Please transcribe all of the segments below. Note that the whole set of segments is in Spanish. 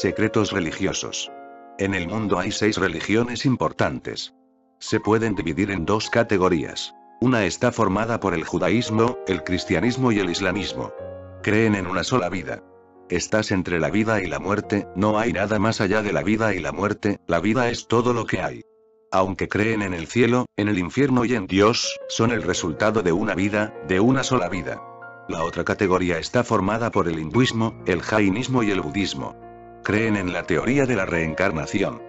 Secretos religiosos. En el mundo hay 6 religiones importantes. Se pueden dividir en 2 categorías. Una está formada por el judaísmo, el cristianismo y el islamismo. Creen en una sola vida. Estás entre la vida y la muerte, no hay nada más allá de la vida y la muerte, la vida es todo lo que hay. Aunque creen en el cielo, en el infierno y en Dios, son el resultado de una vida, de una sola vida. La otra categoría está formada por el hinduismo, el jainismo y el budismo. Creen en la teoría de la reencarnación.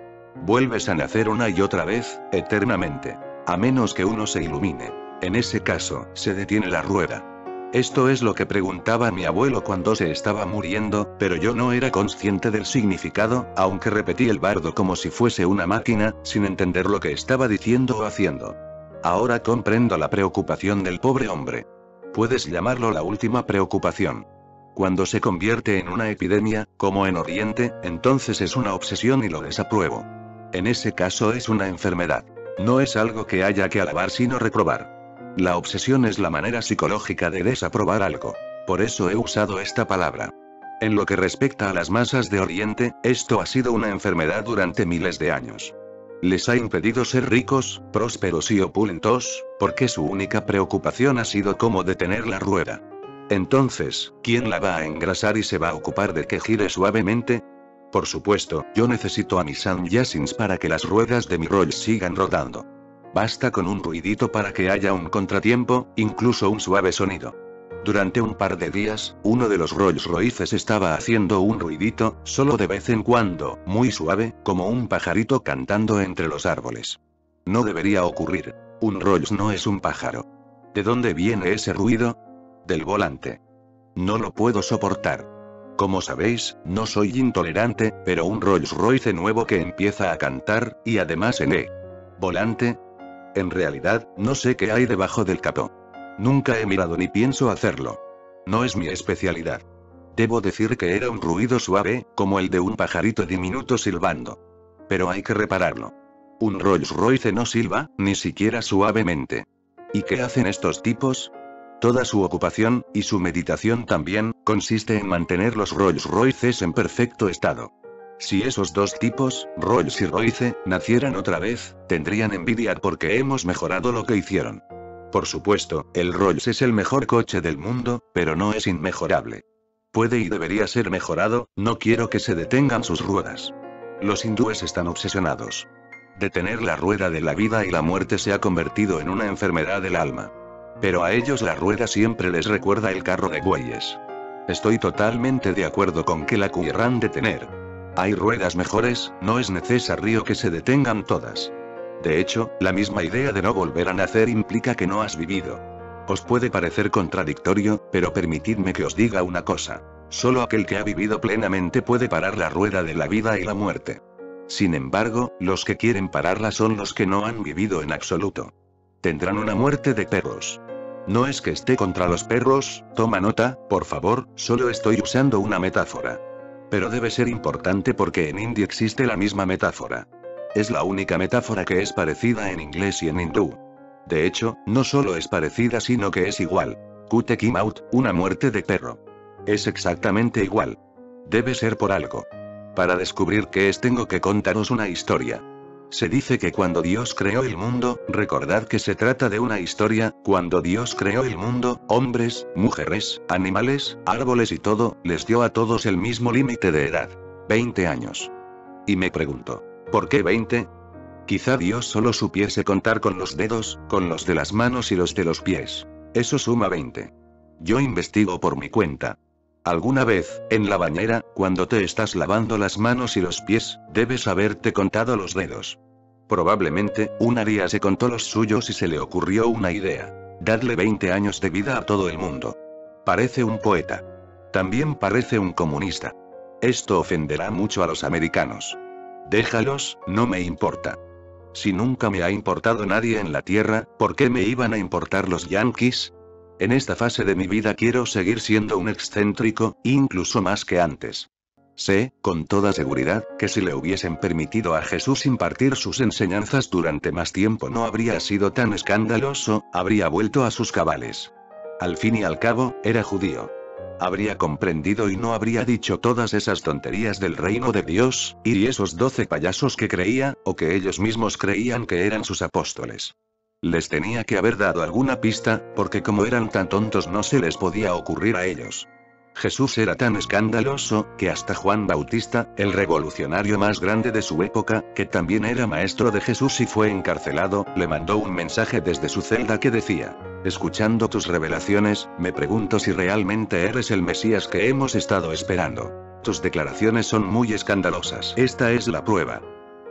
Vuelves a nacer una y otra vez, eternamente. A menos que uno se ilumine. En ese caso, se detiene la rueda. Esto es lo que preguntaba mi abuelo cuando se estaba muriendo, pero yo no era consciente del significado, aunque repetí el bardo como si fuese una máquina, sin entender lo que estaba diciendo o haciendo. Ahora comprendo la preocupación del pobre hombre. Puedes llamarlo la última preocupación. Cuando se convierte en una epidemia, como en Oriente, entonces es una obsesión y lo desapruebo. En ese caso es una enfermedad. No es algo que haya que alabar sino reprobar. La obsesión es la manera psicológica de desaprobar algo. Por eso he usado esta palabra. En lo que respecta a las masas de Oriente, esto ha sido una enfermedad durante miles de años. Les ha impedido ser ricos, prósperos y opulentos, porque su única preocupación ha sido cómo detener la rueda. Entonces, ¿quién la va a engrasar y se va a ocupar de que gire suavemente? Por supuesto, yo necesito a mis sannyasins para que las ruedas de mi Rolls sigan rodando. Basta con un ruidito para que haya un contratiempo, incluso un suave sonido. Durante un par de días, uno de los Rolls Royces estaba haciendo un ruidito, solo de vez en cuando, muy suave, como un pajarito cantando entre los árboles. No debería ocurrir. Un Rolls no es un pájaro. ¿De dónde viene ese ruido? Del volante. No lo puedo soportar. Como sabéis, no soy intolerante, pero un Rolls Royce nuevo que empieza a cantar, y además en volante. En realidad, no sé qué hay debajo del capó. Nunca he mirado ni pienso hacerlo. No es mi especialidad. Debo decir que era un ruido suave, como el de un pajarito diminuto silbando. Pero hay que repararlo. Un Rolls Royce no silba, ni siquiera suavemente. ¿Y qué hacen estos tipos? Toda su ocupación, y su meditación también, consiste en mantener los Rolls Royces en perfecto estado. Si esos dos tipos, Rolls y Royce, nacieran otra vez, tendrían envidia porque hemos mejorado lo que hicieron. Por supuesto, el Rolls es el mejor coche del mundo, pero no es inmejorable. Puede y debería ser mejorado, no quiero que se detengan sus ruedas. Los hindúes están obsesionados. Detener la rueda de la vida y la muerte se ha convertido en una enfermedad del alma. Pero a ellos la rueda siempre les recuerda el carro de bueyes. Estoy totalmente de acuerdo con que la querrán detener. Hay ruedas mejores, no es necesario que se detengan todas. De hecho, la misma idea de no volver a nacer implica que no has vivido. Os puede parecer contradictorio, pero permitidme que os diga una cosa. Solo aquel que ha vivido plenamente puede parar la rueda de la vida y la muerte. Sin embargo, los que quieren pararla son los que no han vivido en absoluto. Tendrán una muerte de perros. No es que esté contra los perros, toma nota, por favor, solo estoy usando una metáfora. Pero debe ser importante porque en hindi existe la misma metáfora. Es la única metáfora que es parecida en inglés y en hindú. De hecho, no solo es parecida sino que es igual. Kute kim out, una muerte de perro. Es exactamente igual. Debe ser por algo. Para descubrir qué es tengo que contaros una historia. Se dice que cuando Dios creó el mundo, recordad que se trata de una historia, cuando Dios creó el mundo, hombres, mujeres, animales, árboles y todo, les dio a todos el mismo límite de edad. 20 años. Y me pregunto, ¿por qué 20? Quizá Dios solo supiese contar con los dedos, con los de las manos y los de los pies. Eso suma 20. Yo investigo por mi cuenta. Alguna vez, en la bañera, cuando te estás lavando las manos y los pies, debes haberte contado los dedos. Probablemente, un aria se contó los suyos y se le ocurrió una idea. Dadle 20 años de vida a todo el mundo. Parece un poeta. También parece un comunista. Esto ofenderá mucho a los americanos. Déjalos, no me importa. Si nunca me ha importado nadie en la tierra, ¿por qué me iban a importar los yanquis? En esta fase de mi vida quiero seguir siendo un excéntrico, incluso más que antes. Sé, con toda seguridad, que si le hubiesen permitido a Jesús impartir sus enseñanzas durante más tiempo no habría sido tan escandaloso, habría vuelto a sus cabales. Al fin y al cabo, era judío. Habría comprendido y no habría dicho todas esas tonterías del reino de Dios, y esos 12 payasos que creía, o que ellos mismos creían que eran sus apóstoles. Les tenía que haber dado alguna pista, porque como eran tan tontos no se les podía ocurrir a ellos. Jesús era tan escandaloso, que hasta Juan Bautista, el revolucionario más grande de su época, que también era maestro de Jesús y fue encarcelado, le mandó un mensaje desde su celda que decía: escuchando tus revelaciones, me pregunto si realmente eres el Mesías que hemos estado esperando. Tus declaraciones son muy escandalosas. Esta es la prueba.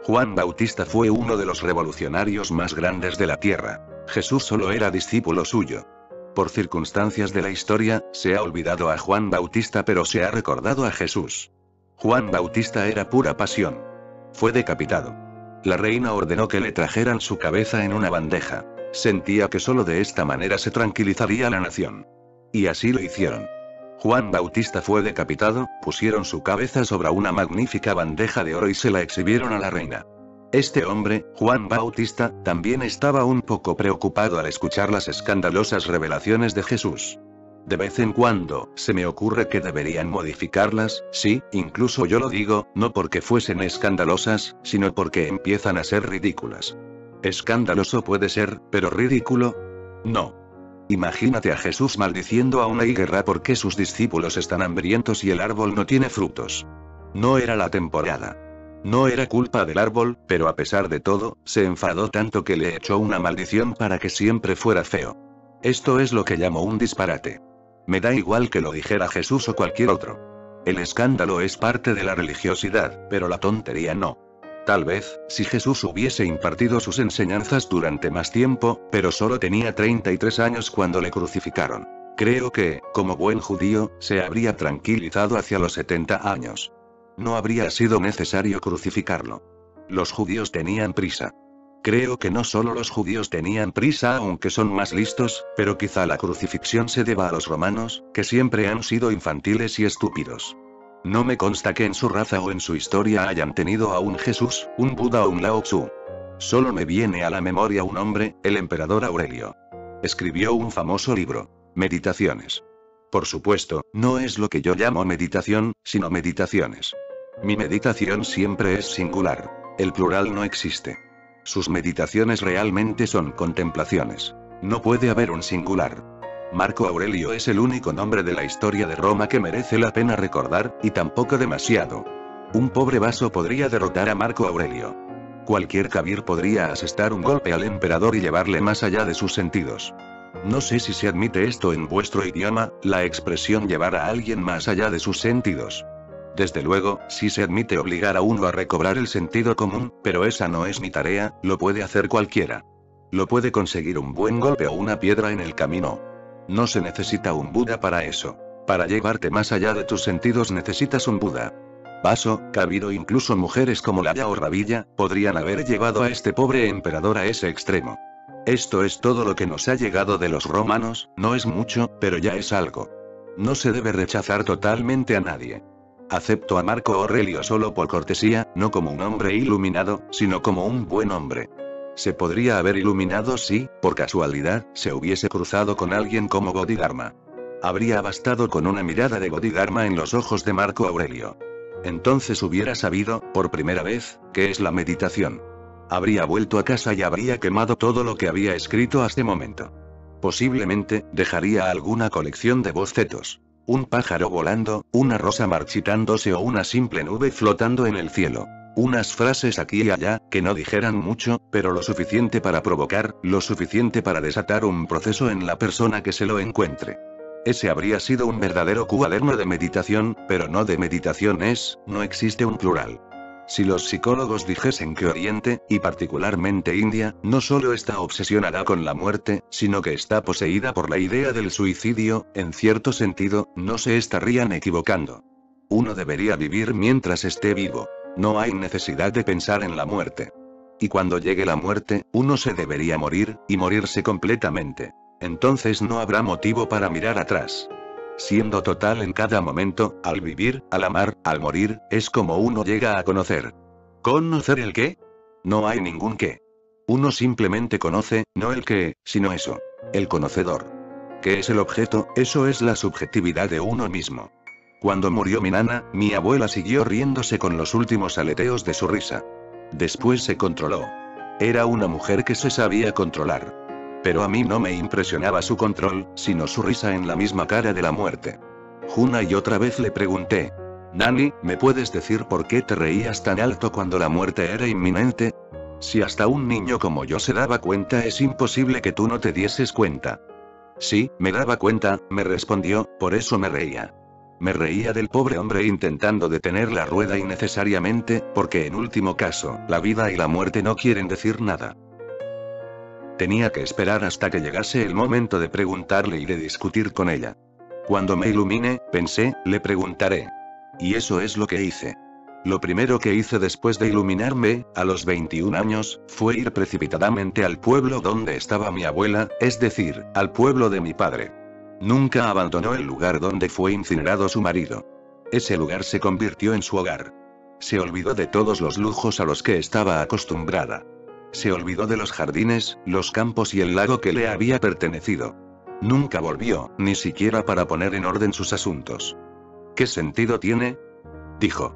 Juan Bautista fue uno de los revolucionarios más grandes de la tierra. Jesús solo era discípulo suyo. Por circunstancias de la historia, se ha olvidado a Juan Bautista pero se ha recordado a Jesús. Juan Bautista era pura pasión. Fue decapitado. La reina ordenó que le trajeran su cabeza en una bandeja. Sentía que solo de esta manera se tranquilizaría la nación. Y así lo hicieron. Juan Bautista fue decapitado, pusieron su cabeza sobre una magnífica bandeja de oro y se la exhibieron a la reina. Este hombre, Juan Bautista, también estaba un poco preocupado al escuchar las escandalosas revelaciones de Jesús. De vez en cuando, se me ocurre que deberían modificarlas, sí, incluso yo lo digo, no porque fuesen escandalosas, sino porque empiezan a ser ridículas. Escandaloso puede ser, pero ridículo, no. Imagínate a Jesús maldiciendo a una higuera porque sus discípulos están hambrientos y el árbol no tiene frutos. No era la temporada. No era culpa del árbol, pero a pesar de todo, se enfadó tanto que le echó una maldición para que siempre fuera feo. Esto es lo que llamo un disparate. Me da igual que lo dijera Jesús o cualquier otro. El escándalo es parte de la religiosidad, pero la tontería no. Tal vez, si Jesús hubiese impartido sus enseñanzas durante más tiempo, pero solo tenía 33 años cuando le crucificaron. Creo que, como buen judío, se habría tranquilizado hacia los 70 años. No habría sido necesario crucificarlo. Los judíos tenían prisa. Creo que no solo los judíos tenían prisa, aunque son más listos, pero quizá la crucifixión se deba a los romanos, que siempre han sido infantiles y estúpidos. No me consta que en su raza o en su historia hayan tenido a un Jesús, un Buda o un Lao Tzu. Solo me viene a la memoria un hombre, el emperador Aurelio. Escribió un famoso libro, Meditaciones. Por supuesto, no es lo que yo llamo meditación, sino meditaciones. Mi meditación siempre es singular. El plural no existe. Sus meditaciones realmente son contemplaciones. No puede haber un singular. Marco Aurelio es el único nombre de la historia de Roma que merece la pena recordar, y tampoco demasiado. Un pobre vaso podría derrotar a Marco Aurelio. Cualquier kabir podría asestar un golpe al emperador y llevarle más allá de sus sentidos. No sé si se admite esto en vuestro idioma, la expresión llevar a alguien más allá de sus sentidos. Desde luego, sí se admite obligar a uno a recobrar el sentido común, pero esa no es mi tarea, lo puede hacer cualquiera. Lo puede conseguir un buen golpe o una piedra en el camino. No se necesita un Buda para eso. Para llevarte más allá de tus sentidos necesitas un Buda. Vaso, kabir o incluso mujeres como Laya o Rabilla, podrían haber llevado a este pobre emperador a ese extremo. Esto es todo lo que nos ha llegado de los romanos, no es mucho, pero ya es algo. No se debe rechazar totalmente a nadie. Acepto a Marco Aurelio solo por cortesía, no como un hombre iluminado, sino como un buen hombre. Se podría haber iluminado si, por casualidad, se hubiese cruzado con alguien como Bodhidharma. Habría bastado con una mirada de Bodhidharma en los ojos de Marco Aurelio. Entonces hubiera sabido, por primera vez, qué es la meditación. Habría vuelto a casa y habría quemado todo lo que había escrito hasta el momento. Posiblemente, dejaría alguna colección de bocetos. Un pájaro volando, una rosa marchitándose o una simple nube flotando en el cielo. Unas frases aquí y allá, que no dijeran mucho, pero lo suficiente para provocar, lo suficiente para desatar un proceso en la persona que se lo encuentre. Ese habría sido un verdadero cuaderno de meditación, pero no de meditaciones, no existe un plural. Si los psicólogos dijesen que Oriente, y particularmente India, no solo está obsesionada con la muerte, sino que está poseída por la idea del suicidio, en cierto sentido, no se estarían equivocando. Uno debería vivir mientras esté vivo. No hay necesidad de pensar en la muerte. Y cuando llegue la muerte, uno se debería morir, y morirse completamente. Entonces no habrá motivo para mirar atrás. Siendo total en cada momento, al vivir, al amar, al morir, es como uno llega a conocer. ¿Conocer el qué? No hay ningún qué. Uno simplemente conoce, no el qué, sino eso. El conocedor. ¿Qué es el objeto? Eso es la subjetividad de uno mismo. Cuando murió mi nana, mi abuela siguió riéndose con los últimos aleteos de su risa. Después se controló. Era una mujer que se sabía controlar. Pero a mí no me impresionaba su control, sino su risa en la misma cara de la muerte. Una y otra vez le pregunté: Nani, ¿me puedes decir por qué te reías tan alto cuando la muerte era inminente? Si hasta un niño como yo se daba cuenta, es imposible que tú no te dieses cuenta. Sí, me daba cuenta, me respondió, por eso me reía. Me reía del pobre hombre intentando detener la rueda innecesariamente, porque en último caso, la vida y la muerte no quieren decir nada. Tenía que esperar hasta que llegase el momento de preguntarle y de discutir con ella. Cuando me ilumine, pensé, le preguntaré. Y eso es lo que hice. Lo primero que hice después de iluminarme, a los 21 años, fue ir precipitadamente al pueblo donde estaba mi abuela, es decir, al pueblo de mi padre. Nunca abandonó el lugar donde fue incinerado su marido. Ese lugar se convirtió en su hogar. Se olvidó de todos los lujos a los que estaba acostumbrada. Se olvidó de los jardines, los campos y el lago que le había pertenecido. Nunca volvió, ni siquiera para poner en orden sus asuntos. ¿Qué sentido tiene? Dijo.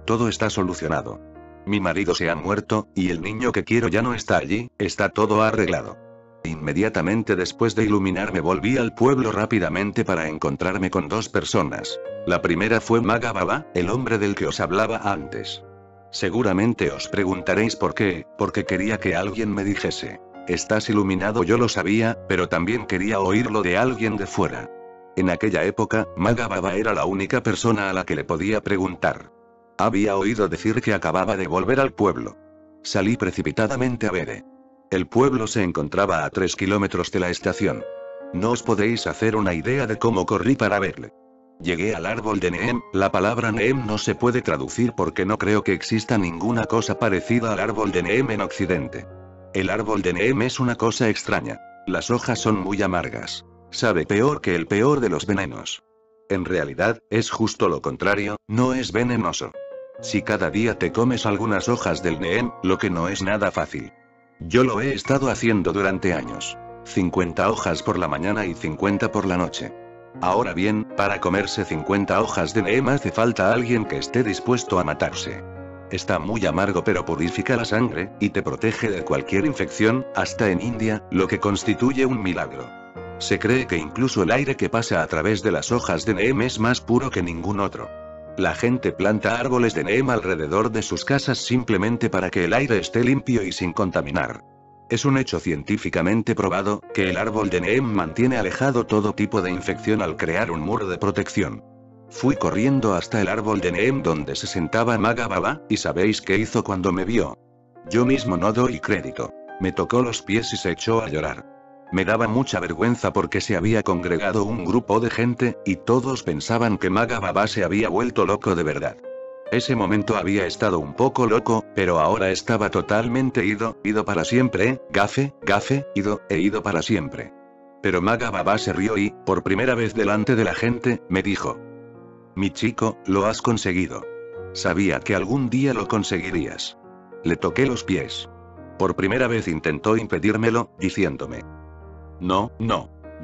Todo está solucionado. Mi marido se ha muerto, y el niño que quiero ya no está allí, está todo arreglado. Inmediatamente después de iluminarme volví al pueblo rápidamente para encontrarme con dos personas. La primera fue Maga Baba, el hombre del que os hablaba antes. Seguramente os preguntaréis por qué, porque quería que alguien me dijese: estás iluminado. Yo lo sabía, pero también quería oírlo de alguien de fuera. En aquella época, Maga Baba era la única persona a la que le podía preguntar. Había oído decir que acababa de volver al pueblo. Salí precipitadamente a ver. El pueblo se encontraba a 3 kilómetros de la estación. No os podéis hacer una idea de cómo corrí para verle. Llegué al árbol de Neem. La palabra Neem no se puede traducir porque no creo que exista ninguna cosa parecida al árbol de Neem en Occidente. El árbol de Neem es una cosa extraña. Las hojas son muy amargas. Sabe peor que el peor de los venenos. En realidad, es justo lo contrario, no es venenoso. Si cada día te comes algunas hojas del Neem, lo que no es nada fácil. Yo lo he estado haciendo durante años. 50 hojas por la mañana y 50 por la noche. Ahora bien, para comerse 50 hojas de Neem hace falta alguien que esté dispuesto a matarse. Está muy amargo pero purifica la sangre, y te protege de cualquier infección, hasta en India, lo que constituye un milagro. Se cree que incluso el aire que pasa a través de las hojas de Neem es más puro que ningún otro. La gente planta árboles de Neem alrededor de sus casas simplemente para que el aire esté limpio y sin contaminar. Es un hecho científicamente probado, que el árbol de Neem mantiene alejado todo tipo de infección al crear un muro de protección. Fui corriendo hasta el árbol de Neem donde se sentaba Maga Baba, y ¿sabéis qué hizo cuando me vio? Yo mismo no doy crédito. Me tocó los pies y se echó a llorar. Me daba mucha vergüenza porque se había congregado un grupo de gente, y todos pensaban que Maga Baba se había vuelto loco de verdad. Ese momento había estado un poco loco, pero ahora estaba totalmente ido para siempre, gafe, ido para siempre. Pero Maga Baba se rió y, por primera vez delante de la gente, me dijo: mi chico, lo has conseguido. Sabía que algún día lo conseguirías. Le toqué los pies. Por primera vez intentó impedírmelo, diciéndome: no,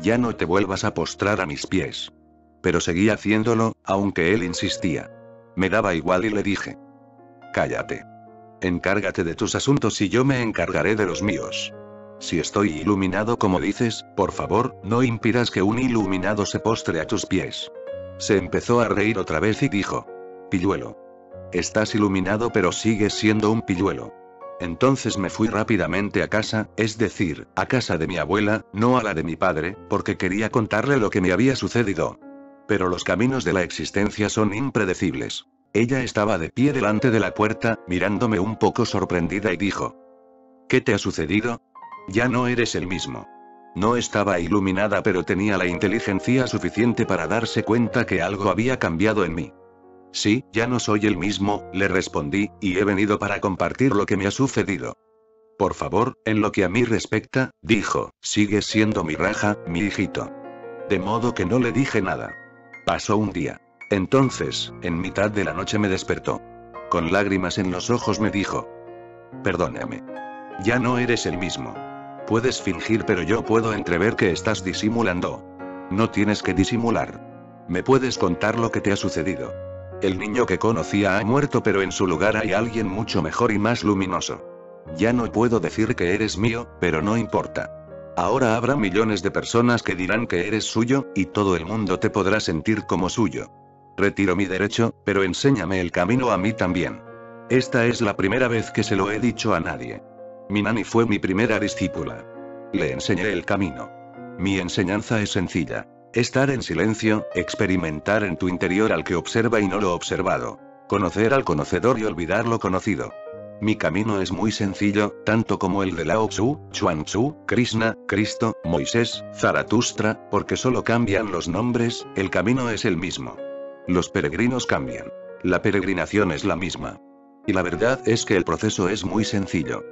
ya no te vuelvas a postrar a mis pies. Pero seguí haciéndolo, aunque él insistía. Me daba igual y le dije: cállate. Encárgate de tus asuntos y yo me encargaré de los míos. Si estoy iluminado como dices, por favor, no impidas que un iluminado se postre a tus pies. Se empezó a reír otra vez y dijo: pilluelo. Estás iluminado pero sigues siendo un pilluelo. Entonces me fui rápidamente a casa, es decir, a casa de mi abuela, no a la de mi padre, porque quería contarle lo que me había sucedido. Pero los caminos de la existencia son impredecibles. Ella estaba de pie delante de la puerta, mirándome un poco sorprendida y dijo: ¿qué te ha sucedido? Ya no eres el mismo. No estaba iluminada pero tenía la inteligencia suficiente para darse cuenta que algo había cambiado en mí. Sí, ya no soy el mismo, le respondí, y he venido para compartir lo que me ha sucedido. Por favor, en lo que a mí respecta, dijo, sigues siendo mi raja, mi hijito. De modo que no le dije nada. Pasó un día. Entonces, en mitad de la noche me despertó. Con lágrimas en los ojos me dijo: perdóname. Ya no eres el mismo. Puedes fingir pero yo puedo entrever que estás disimulando. No tienes que disimular. ¿Me puedes contar lo que te ha sucedido? El niño que conocía ha muerto, pero en su lugar hay alguien mucho mejor y más luminoso. Ya no puedo decir que eres mío, pero no importa. Ahora habrá millones de personas que dirán que eres suyo, y todo el mundo te podrá sentir como suyo. Retiro mi derecho, pero enséñame el camino a mí también. Esta es la primera vez que se lo he dicho a nadie. Mi nani fue mi primera discípula. Le enseñé el camino. Mi enseñanza es sencilla. Estar en silencio, experimentar en tu interior al que observa y no lo observado. Conocer al conocedor y olvidar lo conocido. Mi camino es muy sencillo, tanto como el de Lao Tzu, Chuang Tzu, Krishna, Cristo, Moisés, Zaratustra, porque solo cambian los nombres, el camino es el mismo. Los peregrinos cambian. La peregrinación es la misma. Y la verdad es que el proceso es muy sencillo.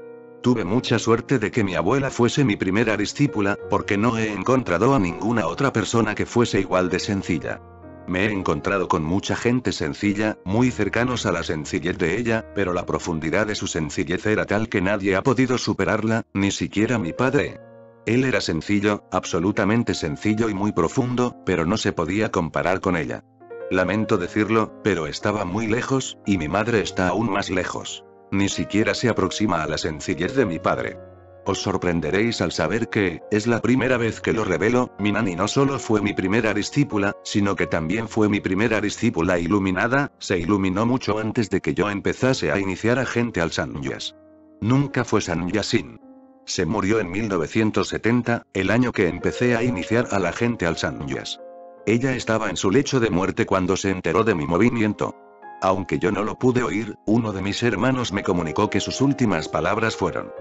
Tuve mucha suerte de que mi abuela fuese mi primera discípula, porque no he encontrado a ninguna otra persona que fuese igual de sencilla. Me he encontrado con mucha gente sencilla, muy cercanos a la sencillez de ella, pero la profundidad de su sencillez era tal que nadie ha podido superarla, ni siquiera mi padre. Él era sencillo, absolutamente sencillo y muy profundo, pero no se podía comparar con ella. Lamento decirlo, pero estaba muy lejos, y mi madre está aún más lejos. Ni siquiera se aproxima a la sencillez de mi padre. Os sorprenderéis al saber que, es la primera vez que lo revelo, mi nani no solo fue mi primera discípula, sino que también fue mi primera discípula iluminada, se iluminó mucho antes de que yo empezase a iniciar a gente al Sannyas. Nunca fue Sannyasin. Se murió en 1970, el año que empecé a iniciar a la gente al Sannyas. Ella estaba en su lecho de muerte cuando se enteró de mi movimiento. Aunque yo no lo pude oír, uno de mis hermanos me comunicó que sus últimas palabras fueron: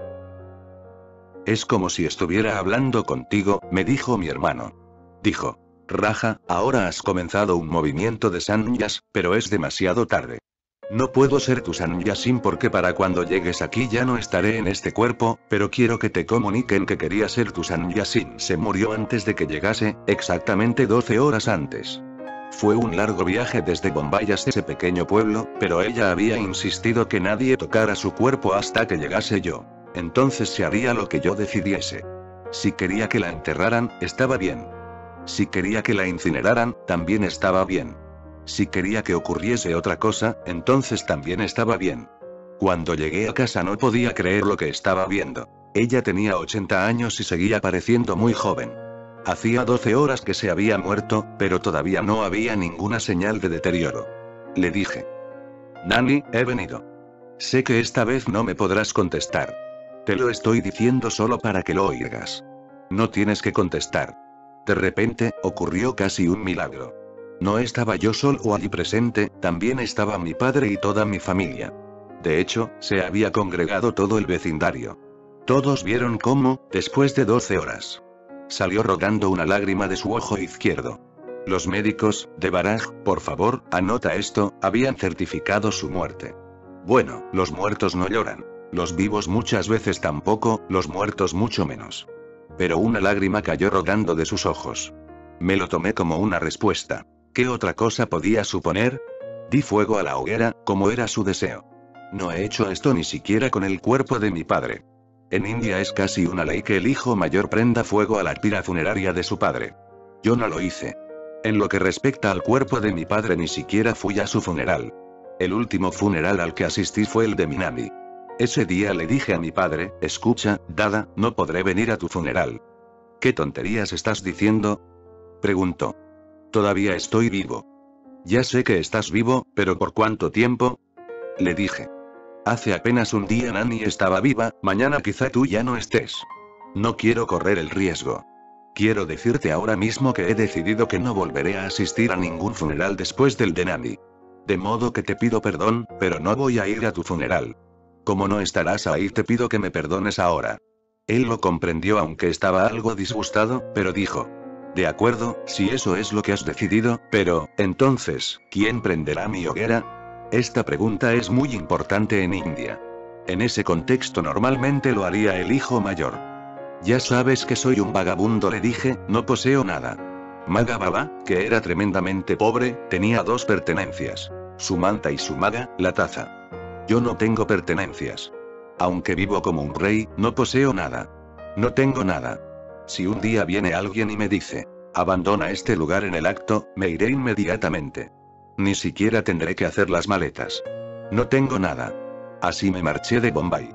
es como si estuviera hablando contigo, me dijo mi hermano. Dijo: Raja, ahora has comenzado un movimiento de sannyas, pero es demasiado tarde. No puedo ser tu sannyasin porque para cuando llegues aquí ya no estaré en este cuerpo, pero quiero que te comuniquen que quería ser tu sannyasin. Se murió antes de que llegase, exactamente 12 horas antes. Fue un largo viaje desde Bombay hasta ese pequeño pueblo, pero ella había insistido que nadie tocara su cuerpo hasta que llegase yo. Entonces se haría lo que yo decidiese. Si quería que la enterraran, estaba bien. Si quería que la incineraran, también estaba bien. Si quería que ocurriese otra cosa, entonces también estaba bien. Cuando llegué a casa no podía creer lo que estaba viendo. Ella tenía 80 años y seguía pareciendo muy joven. Hacía 12 horas que se había muerto, pero todavía no había ninguna señal de deterioro. Le dije: Nani, he venido. Sé que esta vez no me podrás contestar. Te lo estoy diciendo solo para que lo oigas. No tienes que contestar. De repente, ocurrió casi un milagro. No estaba yo solo allí presente, también estaba mi padre y toda mi familia. De hecho, se había congregado todo el vecindario. Todos vieron cómo, después de 12 horas, salió rodando una lágrima de su ojo izquierdo. Los médicos, de Baraj, por favor, anota esto, habían certificado su muerte. Bueno, los muertos no lloran. Los vivos muchas veces tampoco, los muertos mucho menos. Pero una lágrima cayó rodando de sus ojos. Me lo tomé como una respuesta. ¿Qué otra cosa podía suponer? Di fuego a la hoguera, como era su deseo. No he hecho esto ni siquiera con el cuerpo de mi padre. En India es casi una ley que el hijo mayor prenda fuego a la pira funeraria de su padre. Yo no lo hice. En lo que respecta al cuerpo de mi padre ni siquiera fui a su funeral. El último funeral al que asistí fue el de mi nani. Ese día le dije a mi padre: escucha, Dada, no podré venir a tu funeral. ¿Qué tonterías estás diciendo?, preguntó. Todavía estoy vivo. Ya sé que estás vivo, pero ¿por cuánto tiempo?, le dije. Hace apenas un día Nani estaba viva, mañana quizá tú ya no estés. No quiero correr el riesgo. Quiero decirte ahora mismo que he decidido que no volveré a asistir a ningún funeral después del de Nani. De modo que te pido perdón, pero no voy a ir a tu funeral. Como no estarás ahí, te pido que me perdones ahora. Él lo comprendió aunque estaba algo disgustado, pero dijo: de acuerdo, si eso es lo que has decidido, pero, entonces, ¿quién prenderá mi hoguera? Esta pregunta es muy importante en India. En ese contexto normalmente lo haría el hijo mayor. Ya sabes que soy un vagabundo, le dije, no poseo nada. Maga Baba, que era tremendamente pobre, tenía 2 pertenencias: su manta y su maga, la taza. Yo no tengo pertenencias. Aunque vivo como un rey, no poseo nada. No tengo nada. Si un día viene alguien y me dice: Abandona este lugar en el acto, me iré inmediatamente. Ni siquiera tendré que hacer las maletas. No tengo nada. Así me marché de Bombay.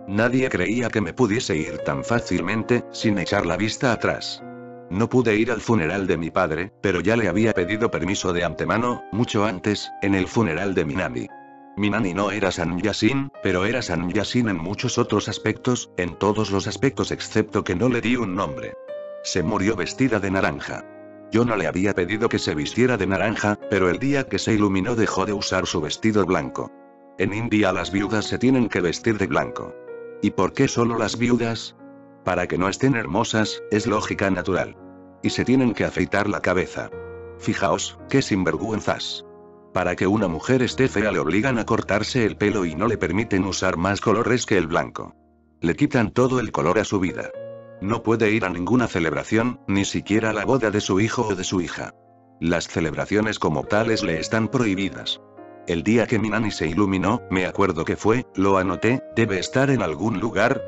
Nadie creía que me pudiese ir tan fácilmente, sin echar la vista atrás. No pude ir al funeral de mi padre, pero ya le había pedido permiso de antemano, mucho antes, en el funeral de mi nani. Mi nani no era Sanjay Singh, pero era Sanjay Singh en muchos otros aspectos, en todos los aspectos excepto que no le di un nombre. Se murió vestida de naranja. Yo no le había pedido que se vistiera de naranja, pero el día que se iluminó dejó de usar su vestido blanco. En India las viudas se tienen que vestir de blanco. ¿Y por qué solo las viudas? Para que no estén hermosas, es lógica natural. Y se tienen que afeitar la cabeza. Fijaos, qué sinvergüenzas. Para que una mujer esté fea le obligan a cortarse el pelo y no le permiten usar más colores que el blanco. Le quitan todo el color a su vida. No puede ir a ninguna celebración, ni siquiera a la boda de su hijo o de su hija. Las celebraciones como tales le están prohibidas. El día que mi nani se iluminó, me acuerdo que fue, lo anoté, debe estar en algún lugar,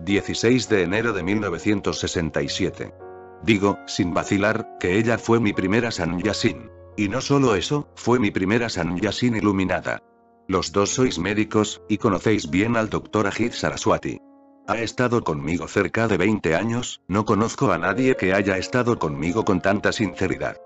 16 de enero de 1967. Digo, sin vacilar, que ella fue mi primera Sanjay Singh. Y no solo eso, fue mi primera Sanjay Singh iluminada. Los dos sois médicos, y conocéis bien al Dr. Ajit Saraswati. Ha estado conmigo cerca de 20 años, no conozco a nadie que haya estado conmigo con tanta sinceridad.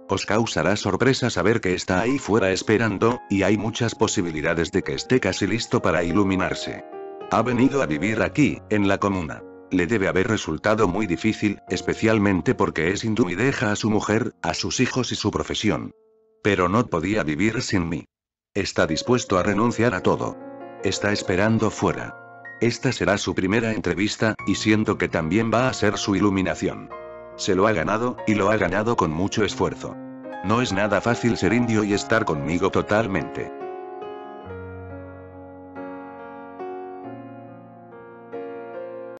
Os causará sorpresa saber que está ahí fuera esperando, y hay muchas posibilidades de que esté casi listo para iluminarse. Ha venido a vivir aquí, en la comuna. Le debe haber resultado muy difícil, especialmente porque es hindú y deja a su mujer, a sus hijos y su profesión. Pero no podía vivir sin mí. Está dispuesto a renunciar a todo. Está esperando fuera. Esta será su primera entrevista, y siento que también va a ser su iluminación. Se lo ha ganado, y lo ha ganado con mucho esfuerzo. No es nada fácil ser indio y estar conmigo totalmente.